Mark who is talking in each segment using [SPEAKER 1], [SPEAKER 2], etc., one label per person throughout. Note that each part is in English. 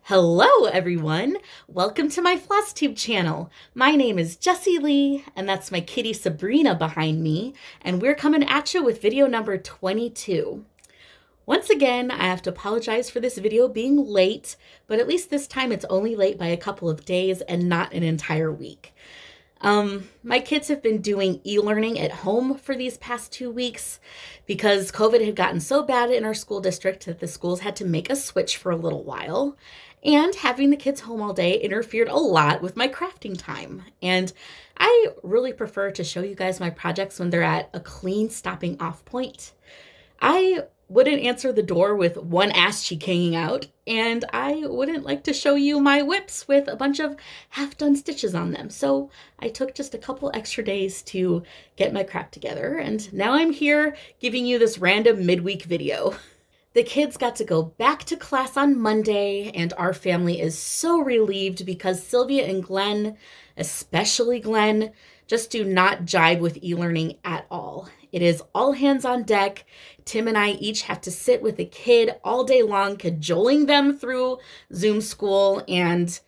[SPEAKER 1] Hello everyone! Welcome to my Flosstube channel. My name is Jessie Lee, and that's my kitty Sabrina behind me, and we're coming at you with video number 22. Once again, I have to apologize for this video being late, but at least this time it's only late by a couple of days and not an entire week. My kids have been doing e-learning at home for these past 2 weeks because COVID had gotten so bad in our school district that the schools had to make a switch for a little while. And having the kids home all day interfered a lot with my crafting time. And I really prefer to show you guys my projects when they're at a clean stopping off point. I wouldn't answer the door with one ass cheek hanging out, and I wouldn't like to show you my whips with a bunch of half-done stitches on them. So I took just a couple extra days to get my crap together, and now I'm here giving you this random midweek video. The kids got to go back to class on Monday, and our family is so relieved because Sylvia and Glenn, especially Glenn, just do not jibe with e-learning at all. It is all hands on deck. Tim and I each have to sit with a kid all day long, cajoling them through Zoom school, and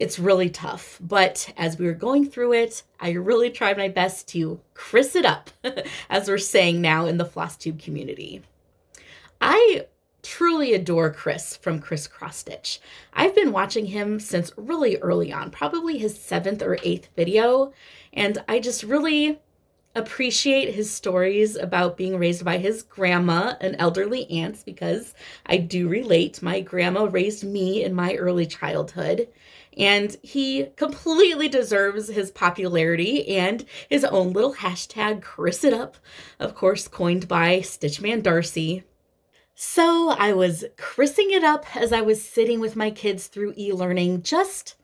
[SPEAKER 1] it's really tough. But as we were going through it, I really tried my best to Chris it up, as we're saying now in the Flosstube community. I truly adore Chris from XrossStitch. I've been watching him since really early on, probably his 7th or 8th video, and I just really appreciate his stories about being raised by his grandma and elderly aunts, because I do relate. My grandma raised me in my early childhood, and he completely deserves his popularity and his own little hashtag Chris it up, of course coined by Man Darcy. So I was Chrising it up as I was sitting with my kids through e-learning, just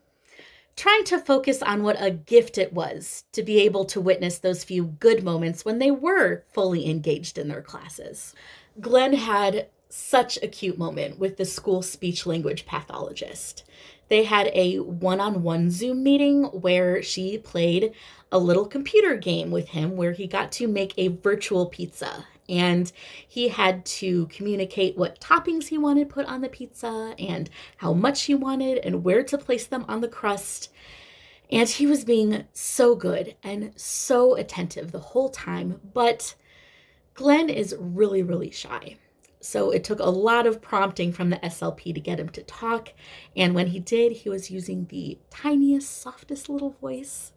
[SPEAKER 1] trying to focus on what a gift it was to be able to witness those few good moments when they were fully engaged in their classes. Glenn had such a cute moment with the school speech language pathologist. They had a one-on-one Zoom meeting where she played a little computer game with him where he got to make a virtual pizza. And he had to communicate what toppings he wanted put on the pizza and how much he wanted and where to place them on the crust. And he was being so good and so attentive the whole time. But Glenn is really, really shy. So it took a lot of prompting from the SLP to get him to talk. And when he did, he was using the tiniest, softest little voice.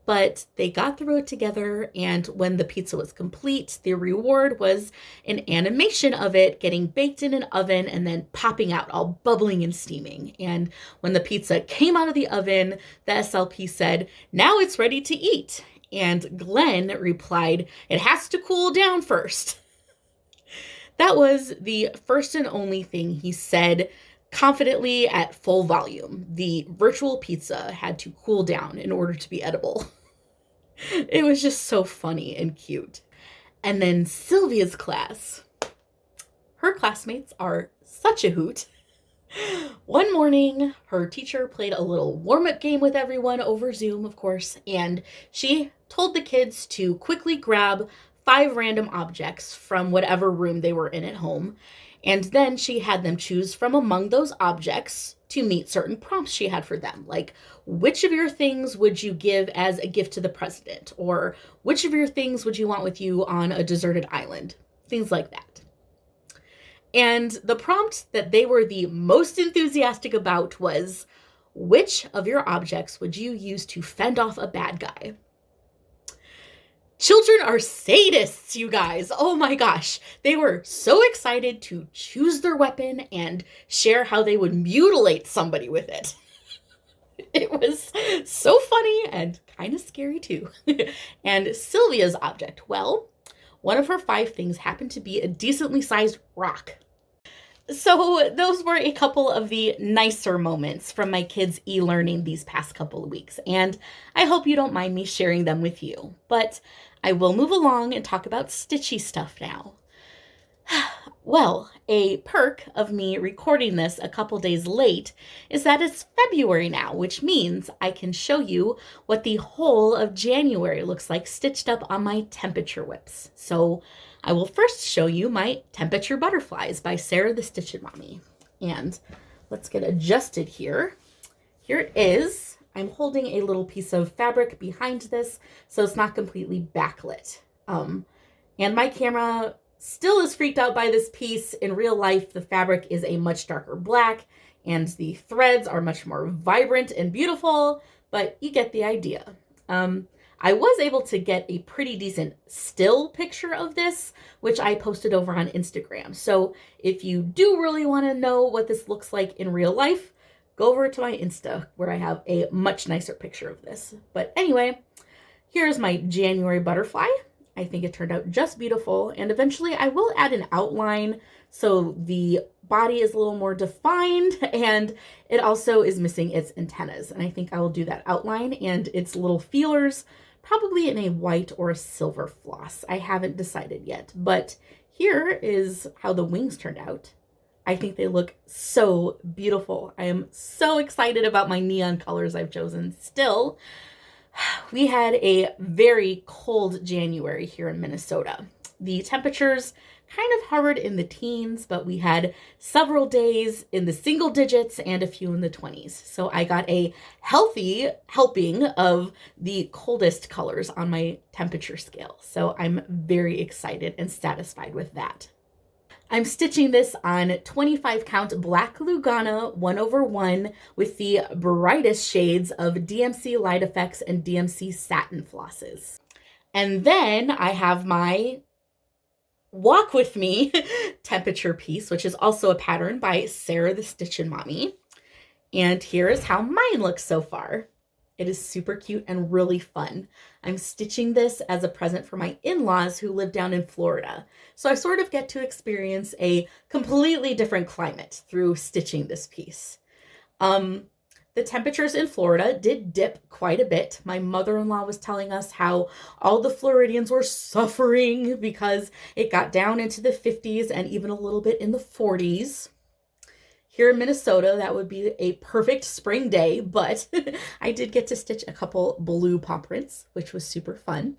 [SPEAKER 1] But they got through it together, and when the pizza was complete, the reward was an animation of it getting baked in an oven and then popping out, all bubbling and steaming. And when the pizza came out of the oven, the SLP said, "Now it's ready to eat." And Glenn replied, "It has to cool down first." That was the first and only thing he said confidently at full volume. The virtual pizza had to cool down in order to be edible. It was just so funny and cute. And then Sylvia's class. Her classmates are such a hoot. One morning, her teacher played a little warm-up game with everyone over Zoom, of course, and she told the kids to quickly grab 5 random objects from whatever room they were in at home. And then she had them choose from among those objects to meet certain prompts she had for them. Like, which of your things would you give as a gift to the president? Or which of your things would you want with you on a deserted island? Things like that. And the prompt that they were the most enthusiastic about was, which of your objects would you use to fend off a bad guy? Children are sadists, you guys. Oh my gosh. They were so excited to choose their weapon and share how they would mutilate somebody with it. It was so funny and kind of scary too. And Sylvia's object, well, one of her 5 things happened to be a decently sized rock. So those were a couple of the nicer moments from my kids' e-learning these past couple of weeks, and I hope you don't mind me sharing them with you. But I will move along and talk about Stitchy Stuff now. Well, a perk of me recording this a couple days late is that it's February now, which means I can show you what the whole of January looks like stitched up on my temperature whips. So I will first show you my Temperature Butterflies by Sara the Stitchin Mommy. And let's get adjusted here. Here it is. I'm holding a little piece of fabric behind this, so it's not completely backlit. And my camera still is freaked out by this piece. In real life, the fabric is a much darker black, and the threads are much more vibrant and beautiful, but you get the idea. I was able to get a pretty decent still picture of this, which I posted over on Instagram. So if you do really want to know what this looks like in real life, go over to my Insta where I have a much nicer picture of this. But anyway, here's my January butterfly. I think it turned out just beautiful, and eventually I will add an outline so the body is a little more defined, and it also is missing its antennas, and I think I will do that outline and its little feelers probably in a white or a silver floss. I haven't decided yet, but here is how the wings turned out. I think they look so beautiful. I am so excited about my neon colors I've chosen still. We had a very cold January here in Minnesota. The temperatures kind of hovered in the teens, but we had several days in the single digits and a few in the 20s. So I got a healthy helping of the coldest colors on my temperature scale. So I'm very excited and satisfied with that. I'm stitching this on 25 count black Lugana 1/1 with the brightest shades of DMC Light Effects and DMC Satin flosses. And then I have my Walk With Me temperature piece, which is also a pattern by Sara the Stitchin Mommy. And here is how mine looks so far. It is super cute and really fun. I'm stitching this as a present for my in-laws who live down in Florida. So I sort of get to experience a completely different climate through stitching this piece. The temperatures in Florida did dip quite a bit. My mother-in-law was telling us how all the Floridians were suffering because it got down into the 50s and even a little bit in the 40s. Here in Minnesota, that would be a perfect spring day, but I did get to stitch a couple blue paw prints, which was super fun.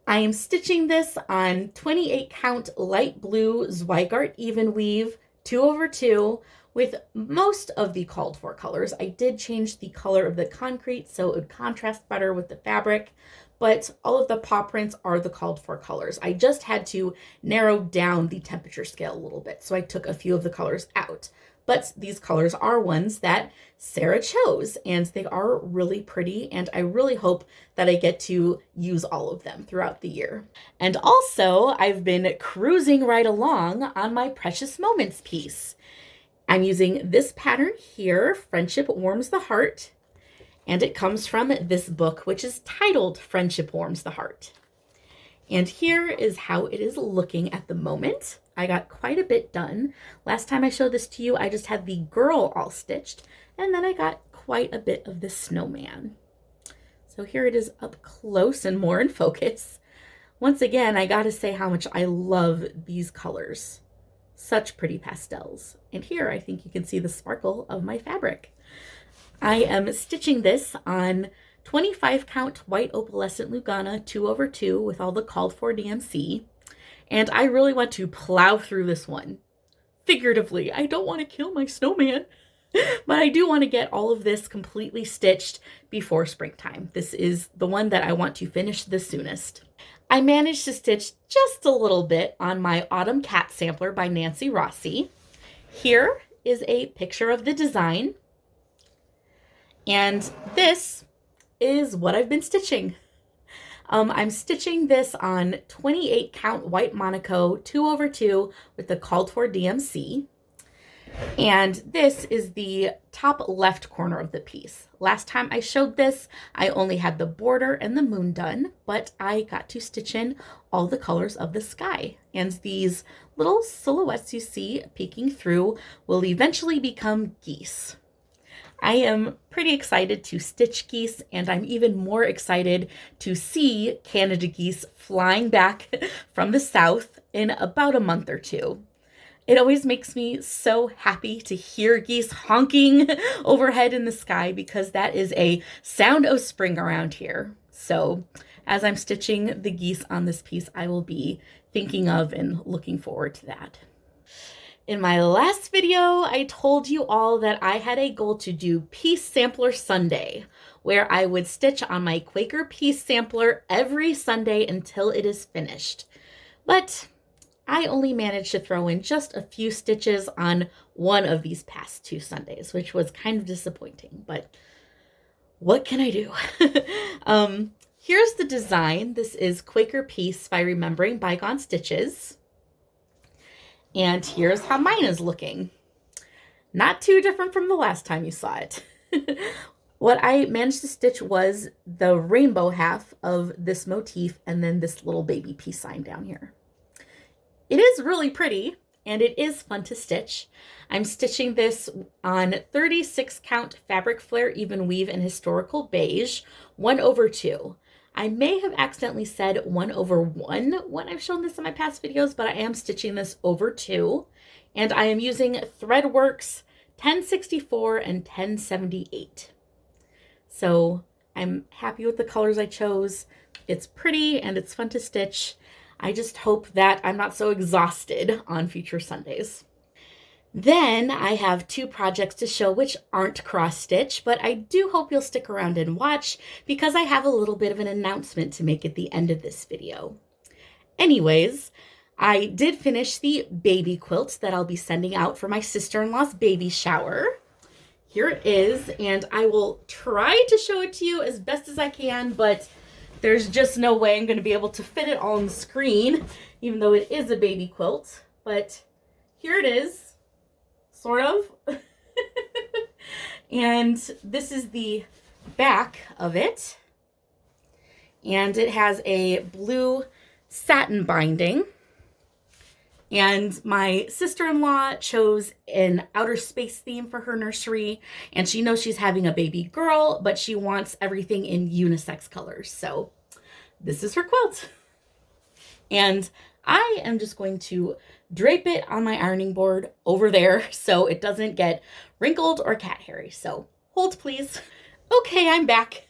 [SPEAKER 1] I am stitching this on 28 count light blue Zweigart even weave 2/2 with most of the called for colors. I did change the color of the concrete so it would contrast better with the fabric, but all of the paw prints are the called for colors. I just had to narrow down the temperature scale a little bit, so I took a few of the colors out. But these colors are ones that Sara chose, and they are really pretty, and I really hope that I get to use all of them throughout the year. And also, I've been cruising right along on my Precious Moments piece. I'm using this pattern here, Friendship Warms the Heart, and it comes from this book, which is titled Friendship Warms the Heart. And here is how it is looking at the moment. I got quite a bit done. Last time I showed this to you, I just had the girl all stitched, and then I got quite a bit of the snowman. So here it is up close and more in focus. Once again, I gotta say how much I love these colors. Such pretty pastels. And here I think you can see the sparkle of my fabric. I am stitching this on 25 count white opalescent Lugana 2/2 with all the called for DMC. And I really want to plow through this one. Figuratively, I don't want to kill my snowman, but I do want to get all of this completely stitched before springtime. This is the one that I want to finish the soonest. I managed to stitch just a little bit on my Autumn Cat Sampler by Nancy Rossi. Here is a picture of the design. And this is what I've been stitching. I'm stitching this on 28 count white Monaco 2/2 with the called for DMC. And this is the top left corner of the piece. Last time I showed this, I only had the border and the moon done, but I got to stitch in all the colors of the sky. And these little silhouettes you see peeking through will eventually become geese. I am pretty excited to stitch geese, and I'm even more excited to see Canada geese flying back from the south in about a month or two. It always makes me so happy to hear geese honking overhead in the sky because that is a sound of spring around here. So as I'm stitching the geese on this piece, I will be thinking of and looking forward to that. In my last video, I told you all that I had a goal to do Piece Sampler Sunday, where I would stitch on my Quaker piece sampler every Sunday until it is finished. But I only managed to throw in just a few stitches on one of these past 2 Sundays, which was kind of disappointing, but what can I do? Here's the design. This is Quaker Piece by Remembering Bygone Stitches. And here's how mine is looking. Not too different from the last time you saw it. What I managed to stitch was the rainbow half of this motif and then this little baby peace sign down here. It is really pretty and it is fun to stitch. I'm stitching this on 36 count fabric flare even weave in historical beige, 1/2. I may have accidentally said 1/1 when I've shown this in my past videos, but I am stitching this over 2. And I am using Threadworks 1064 and 1078. So I'm happy with the colors I chose. It's pretty and it's fun to stitch. I just hope that I'm not so exhausted on future Sundays. Then I have 2 projects to show which aren't cross-stitch, but I do hope you'll stick around and watch because I have a little bit of an announcement to make at the end of this video. Anyways, I did finish the baby quilt that I'll be sending out for my sister-in-law's baby shower. Here it is, and I will try to show it to you as best as I can, but there's just no way I'm going to be able to fit it all on the screen, even though it is a baby quilt. But here it is. Sort of. And this is the back of it. And it has a blue satin binding. And my sister-in-law chose an outer space theme for her nursery. And she knows she's having a baby girl, but she wants everything in unisex colors. So this is her quilt. And I am just going to drape it on my ironing board over there so it doesn't get wrinkled or cat hairy. So hold please. Okay, I'm back.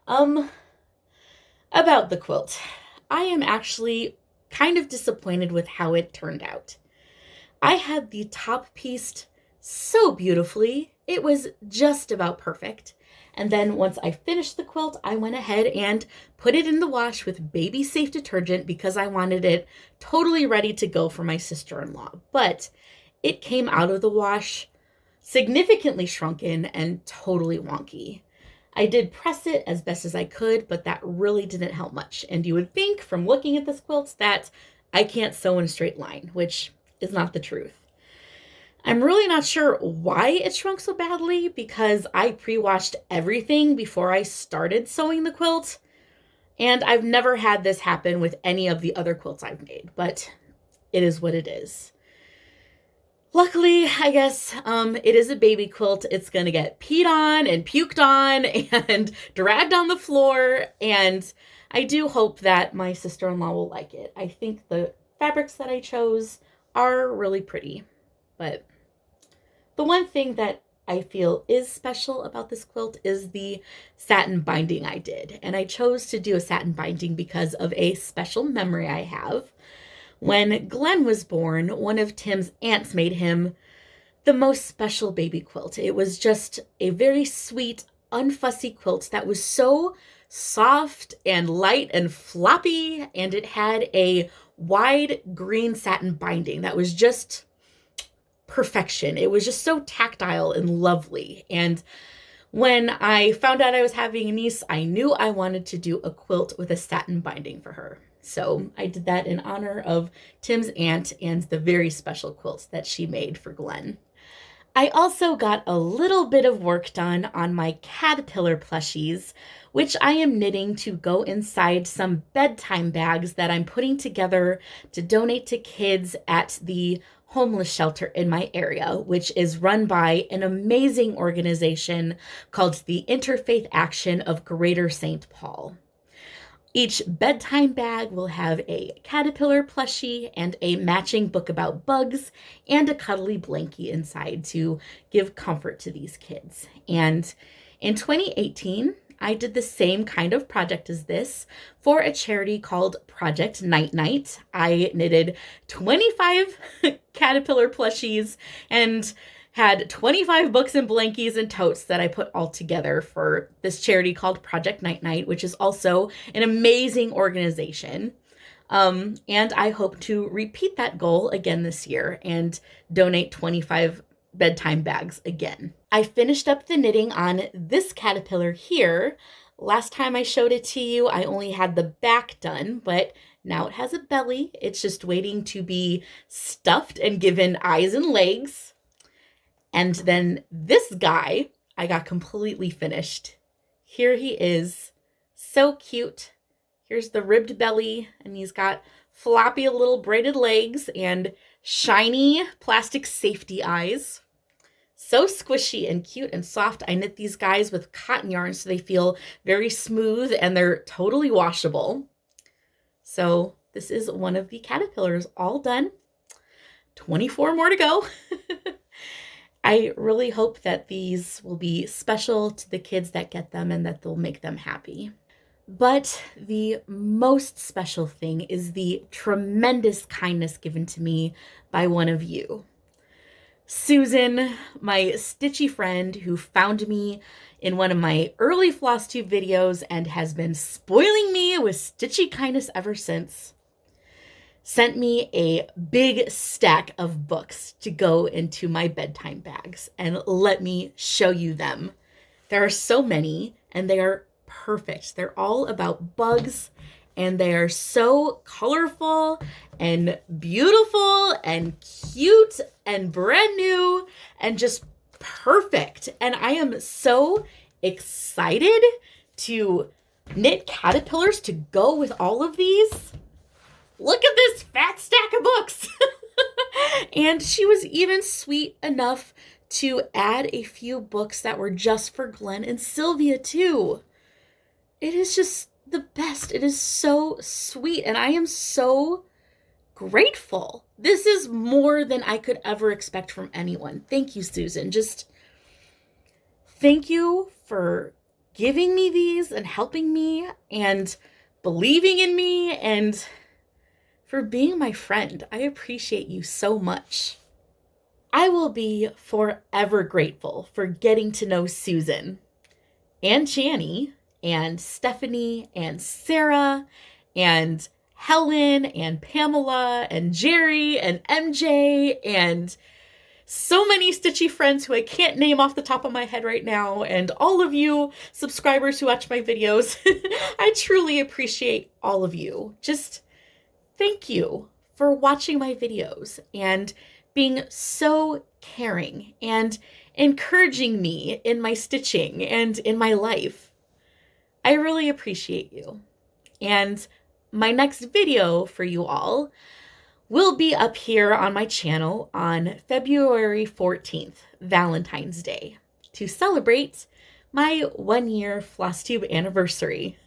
[SPEAKER 1] About the quilt. I am actually kind of disappointed with how it turned out. I had the top pieced so beautifully. It was just about perfect. And then once I finished the quilt, I went ahead and put it in the wash with baby safe detergent because I wanted it totally ready to go for my sister-in-law. But it came out of the wash significantly shrunken and totally wonky. I did press it as best as I could, but that really didn't help much. And you would think from looking at this quilt that I can't sew in a straight line, which is not the truth. I'm really not sure why it shrunk so badly because I pre-washed everything before I started sewing the quilt. And I've never had this happen with any of the other quilts I've made, but it is what it is. Luckily, I guess, it is a baby quilt. It's going to get peed on and puked on and dragged on the floor. And I do hope that my sister-in-law will like it. I think the fabrics that I chose are really pretty. But the one thing that I feel is special about this quilt is the satin binding I did. And I chose to do a satin binding because of a special memory I have. When Glenn was born, one of Tim's aunts made him the most special baby quilt. It was just a very sweet, unfussy quilt that was so soft and light and floppy. And it had a wide green satin binding that was just perfection. It was just so tactile and lovely. And when I found out I was having a niece, I knew I wanted to do a quilt with a satin binding for her. So I did that in honor of Tim's aunt and the very special quilts that she made for Glenn. I also got a little bit of work done on my caterpillar plushies, which I am knitting to go inside some bedtime bags that I'm putting together to donate to kids at the homeless shelter in my area, which is run by an amazing organization called the Interfaith Action of Greater St. Paul. Each bedtime bag will have a caterpillar plushie and a matching book about bugs and a cuddly blankie inside to give comfort to these kids. And in 2018, I did the same kind of project as this for a charity called Project Night Night. I knitted 25 caterpillar plushies and had 25 books and blankies and totes that I put all together for this charity called Project Night Night, which is also an amazing organization. And I hope to repeat that goal again this year and donate 25 bedtime bags again. I finished up the knitting on this caterpillar here. Last time I showed it to you, I only had the back done, but now it has a belly. It's just waiting to be stuffed and given eyes and legs. And then this guy, I got completely finished. Here he is, so cute. Here's the ribbed belly, and he's got floppy little braided legs and shiny plastic safety eyes. So squishy and cute and soft. I knit these guys with cotton yarn so they feel very smooth and they're totally washable. So this is one of the caterpillars all done. 24 more to go. I really hope that these will be special to the kids that get them and that they'll make them happy. But the most special thing is the tremendous kindness given to me by one of you. Susan, my stitchy friend who found me in one of my early Flosstube videos and has been spoiling me with stitchy kindness ever since, sent me a big stack of books to go into my bedtime bags, and let me show you them. There are so many, and they are perfect. They're all about bugs, and they are so colorful and beautiful and cute and brand new and just perfect. And I am so excited to knit caterpillars to go with all of these. Look at this fat stack of books. And she was even sweet enough to add a few books that were just for Glenn and Sylvia too. It is just the best. It is so sweet, and I am so grateful. This is more than I could ever expect from anyone. Thank you, Susan. Just thank you for giving me these and helping me and believing in me and for being my friend. I appreciate you so much. I will be forever grateful for getting to know Susan and Chani and Stephanie and Sara and Helen and Pamela and Jerry and MJ and so many stitchy friends who I can't name off the top of my head right now, and all of you subscribers who watch my videos. I truly appreciate all of you. Just thank you for watching my videos and being so caring and encouraging me in my stitching and in my life. I really appreciate you. And my next video for you all will be up here on my channel on February 14th, Valentine's Day, to celebrate my 1-year Flosstube anniversary.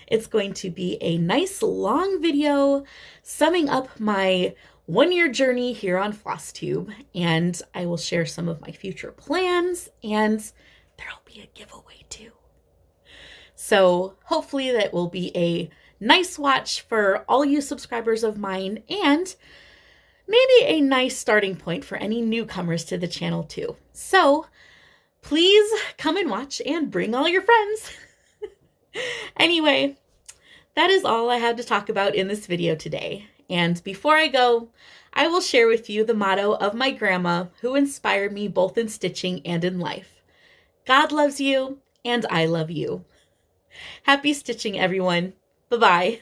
[SPEAKER 1] It's going to be a nice long video summing up my 1-year journey here on Flosstube, and I will share some of my future plans, and there'll be a giveaway too. So hopefully that will be a nice watch for all you subscribers of mine, and maybe a nice starting point for any newcomers to the channel too. So please come and watch and bring all your friends. Anyway, that is all I had to talk about in this video today. And before I go, I will share with you the motto of my grandma, who inspired me both in stitching and in life. God loves you, and I love you. Happy stitching, everyone. Bye-bye.